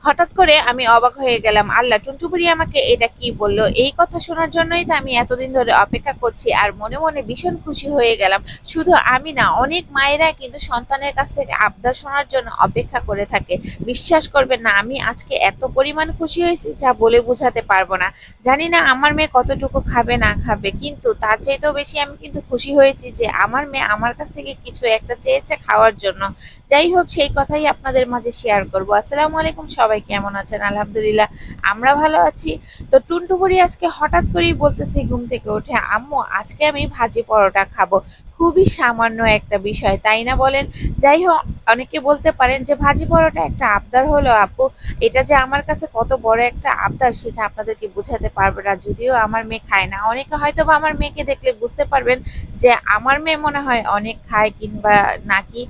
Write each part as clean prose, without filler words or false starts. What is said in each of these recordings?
হঠাৎ করে আমি অবাক হয়ে গেলাম, আল্লাহ টুনটুবুরি আমাকে এটা কি বললো। এই কথা শোনার জন্যই তো আমি এতদিন ধরে অপেক্ষা করছি, আর মনে মনে ভীষণ খুশি হয়ে গেলাম। শুধু আমি না, অনেক মায়েরা কিন্তু সন্তানের কাছ থেকে আবদার শোনার জন্য অপেক্ষা করে থাকে। বিশ্বাস করবেন না, আমি আজকে এত পরিমাণ খুশি হয়েছি যা বলে বোঝাতে পারবো না। জানি না আমার মেয়ে কতটুকু খাবে না খাবে, কিন্তু তার চাইতেও বেশি আমি কিন্তু খুশি হয়েছি যে আমার মেয়ে আমার কাছ থেকে কিছু একটা চেয়েছে খাওয়ার জন্য। যাই হোক, সেই কথাই আপনাদের মাঝে শেয়ার করব। আসসালামু আলাইকুম, সবাই কেমন আছেন? আলহামদুলিল্লাহ, আমরা ভালো আছি। তো টুনটু বুড়ি আজকে হঠাৎ করেই বলতেছে ঘুম থেকে উঠে, আম্মু আজকে আমি ভাজি পরোটা খাবো। খুবই সামান্য একটা বিষয়, তাই না বলেন? যাই হোক, অনেকে বলতে পারেন যে ভাজি পরোটা একটা আবদার হলো আপু, এটা যে আমার কাছে কত বড় একটা আবদার সেটা আপনাদেরকে বোঝাতে পারবে না। যদিও আমার মেয়ে খায় না, অনেকে হয়তো বা আমার মেয়েকে দেখলে বুঝতে পারবেন যে আমার মেয়ে মনে হয় অনেক খায় কিংবা নাকি।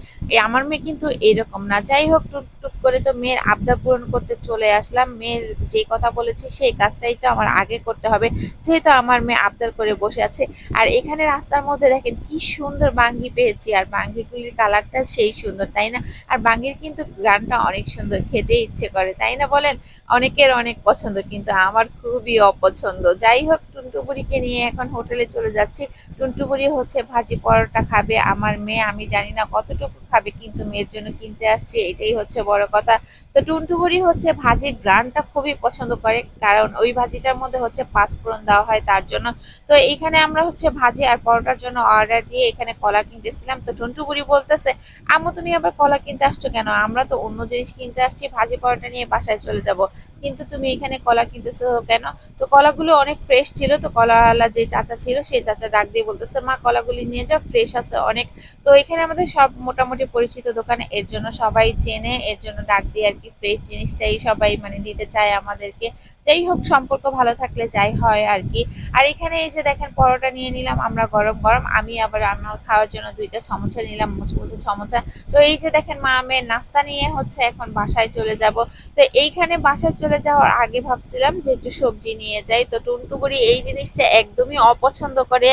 আমার মেয়ে কিন্তু এরকম না। যাই হোক, টুকটুক করে তো মেয়ের আবদার পূরণ করতে চলে আসলাম। মেয়ের যে কথা বলেছে সেই কাজটাই তো আমার আগে করতে হবে, যেহেতু আমার মেয়ে আবদার করে বসে আছে। আর এখানে রাস্তার মধ্যে দেখেন কি সুন্দর বাঙ্গি পেয়েছি, আর বাঙ্গিগুলির কালারটা সেই সুন্দর, তাই না? আর বাঙ্গির কিন্তু গানটা অনেক সুন্দর, খেতে ইচ্ছে করে, তাই না বলেন? অনেকের অনেক পছন্দ, কিন্তু আমার খুবই অপছন্দ। যাই হোক, টুনটুবুড়িকে নিয়ে এখন হোটেলে চলে যাচ্ছি। টুনটুবুড়ি হচ্ছে ভাজি পরোটা খাবে, আমার মেয়ে আমি জানি না কতটুকু খাবে, কিন্তু মেয়ের জন্য কিনতে আসছি, এটাই হচ্ছে বড় কথা। তো টুনটুবুড়ি হচ্ছে ভাজির গ্রানটা খুবই পছন্দ করে, কারণ ওই ভাজিটার মধ্যে হচ্ছে পাঁচফোড়ন দেওয়া হয় তার জন্য। তো এইখানে আমরা হচ্ছে ভাজি আর পরোটার জন্য অর্ডার দিয়ে এখানে কলা কিনতেছিলাম। তো টুনটুবুড়ি বলতেছে, আম্মু তুমি আবার কলা কিনতে আসছো কেন? আমরা তো অন্য জিনিস কিনতে আসছি, ভাজি পরোটা নিয়ে বাসায় চলে যাব, কিন্তু তুমি এখানে কলা কিনতেছো কেন? তো কলাগুলো অনেক ফ্রেশ ছিল। তো কলাওয়ালা যে চাচা ছিল সেই চাচা ডাক দিয়ে বলতেছে, মা কলাগুলি নিয়ে যাও, ফ্রেশ আছে অনেক। তো এখানে আমাদের সব মোটামুটি পরিচিত দোকানে, এর জন্য সবাই চেনে, এর জন্য ডাক দিয়ে আর কি, ফ্রেশ জিনিসটাই সবাই মানে দিতে চায় আমাদেরকে। যাই হোক, সম্পর্ক ভালো থাকলে যাই হয় আর কি। আর এখানে এই যে দেখেন পরোটা নিয়ে নিলাম আমরা গরম গরম, আমি আবার আমার খাওয়ার জন্য দুইটা সমোসা নিলাম, মুচমুচে সমোসা। তো এই যে দেখেন মা মেয়ের নাস্তা নিয়ে হচ্ছে এখন বাসায় চলে যাব। তো এইখানে বাসায় চলে যাওয়ার আগে ভাবছিলাম যে একটু সবজি নিয়ে যাই। তো টুনটুবুরি এই জিনিসটা একদমই অপছন্দ করে,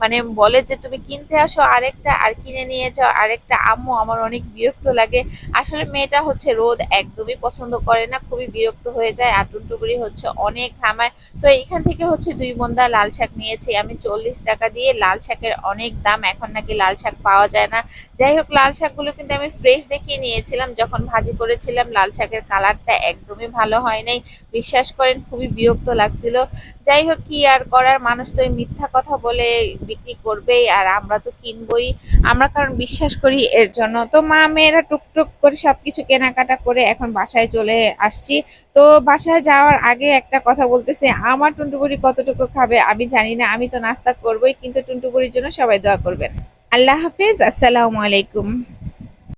মানে বলে যে তুমি কিনতে আসো আরেকটা আর কিনে নিয়ে যাও আরেকটা। আম্মু আমার অনেক বিরক্ত লাগে। আসলে মেয়েটা হচ্ছে রোদ একদমই পছন্দ করে না, খুবই বিরক্ত হয়ে যায়, আর টুনটুবুরি হচ্ছে অনেক ঘামায়। তো এইখান থেকে হচ্ছে 2 বন্দা লাল শাক নিয়েছি আমি 40 টাকা দিয়ে। লাল শাকের অনেক দাম, এখন নাকি লাল শাক পাওয়া যায় না। যাই হোক, লাল শাকগুলো কিন্তু আমি ফ্রেশ দেখিয়ে নিয়েছিলাম, যখন ভাজি করেছিলাম লাল শাকের কালারটা একদমই ভালো হয় নাই। বিশ্বাস করেন খুবই বিরক্ত লাগছিল। যাই হোক, কি আর করার, মানুষ তো এই মিথ্যা কথা বলে বিক্রি করবেই, আর আমরা তো কিনবই। আমরা কারণ বিশ্বাস করি এর জন্য। তো মা মেয়েরা টুকটুক করে সবকিছু কেনাকাটা করে এখন বাসায় চলে আসছি। তো বাসায় যাওয়ার আগে একটা কথা বলতেছে, আমার টুনটুবুরি কতটুকু খাবে আমি জানি না, আমি তো নাস্তা করবোই, কিন্তু টুনটুবুরির জন্য সবাই দোয়া করবেন। আল্লাহ হাফিজ, আসসালামু আলাইকুম।